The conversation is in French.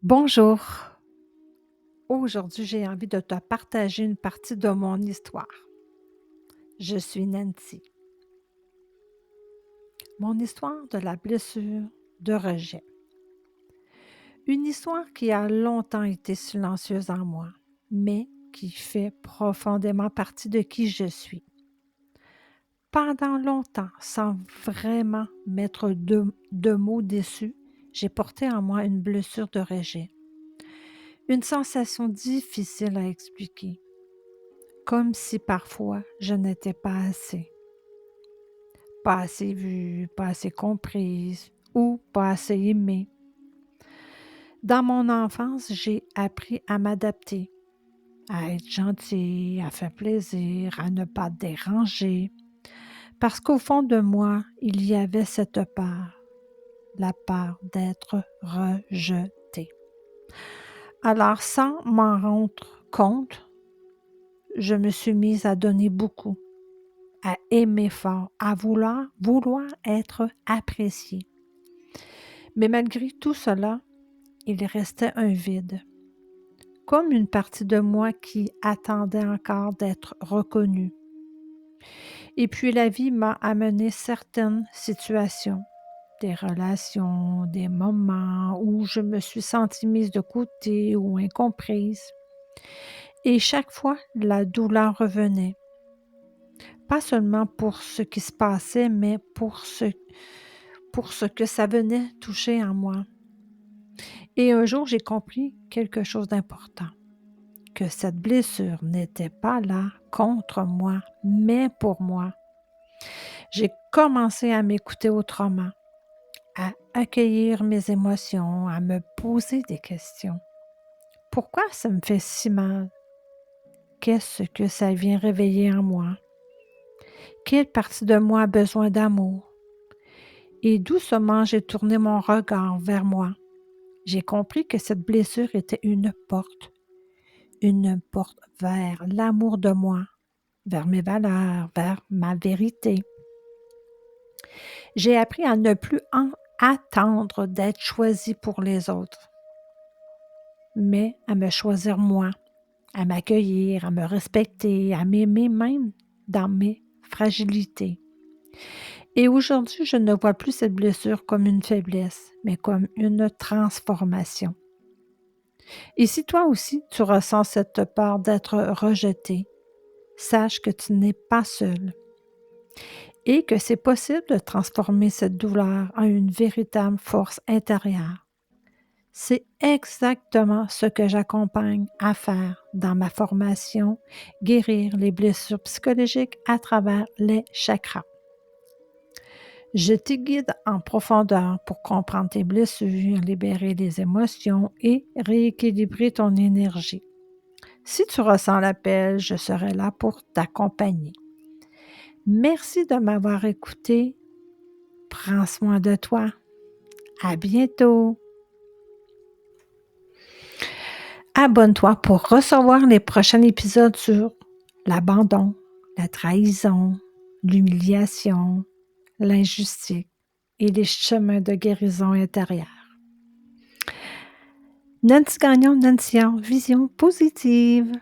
Bonjour. Aujourd'hui, j'ai envie de te partager une partie de mon histoire. Je suis Nancy. Mon histoire de la blessure de rejet. Une histoire qui a longtemps été silencieuse en moi, mais qui fait profondément partie de qui je suis. Pendant longtemps, sans vraiment mettre de mots dessus, j'ai porté en moi une blessure de rejet. Une sensation difficile à expliquer, comme si parfois je n'étais pas assez vue, pas assez comprise ou pas assez aimée. Dans mon enfance, j'ai appris à m'adapter, à être gentille, à faire plaisir, à ne pas déranger, parce qu'au fond de moi, il y avait cette part, la part d'être rejetée. Alors, sans m'en rendre compte, je me suis mise à donner beaucoup, à aimer fort, à vouloir être appréciée. Mais malgré tout cela, il restait un vide, comme une partie de moi qui attendait encore d'être reconnue. Et puis la vie m'a amené certaines situations, des relations, des moments où je me suis sentie mise de côté ou incomprise. Et chaque fois, la douleur revenait, pas seulement pour ce qui se passait, mais pour ce que ça venait toucher en moi. Et un jour, j'ai compris quelque chose d'important, que cette blessure n'était pas là contre moi, mais pour moi. J'ai commencé à m'écouter autrement, à accueillir mes émotions, à me poser des questions. Pourquoi ça me fait si mal? Qu'est-ce que ça vient réveiller en moi? Quelle partie de moi a besoin d'amour? Et doucement, j'ai tourné mon regard vers moi. J'ai compris que cette blessure était une porte vers l'amour de moi, vers mes valeurs, vers ma vérité. J'ai appris à ne plus attendre d'être choisie pour les autres, mais à me choisir moi, à m'accueillir, à me respecter, à m'aimer même dans mes fragilités. Et aujourd'hui, je ne vois plus cette blessure comme une faiblesse, mais comme une transformation. Et si toi aussi, tu ressens cette peur d'être rejeté, sache que tu n'es pas seul et que c'est possible de transformer cette douleur en une véritable force intérieure. C'est exactement ce que j'accompagne à faire dans ma formation Guérir les blessures psychologiques à travers les chakras. Je te guide en profondeur pour comprendre tes blessures, libérer les émotions et rééquilibrer ton énergie. Si tu ressens l'appel, je serai là pour t'accompagner. Merci de m'avoir écouté. Prends soin de toi. À bientôt. Abonne-toi pour recevoir les prochains épisodes sur l'abandon, la trahison, l'humiliation, l'injustice et les chemins de guérison intérieure. Nancy Gagnon, Nancy en vision positive.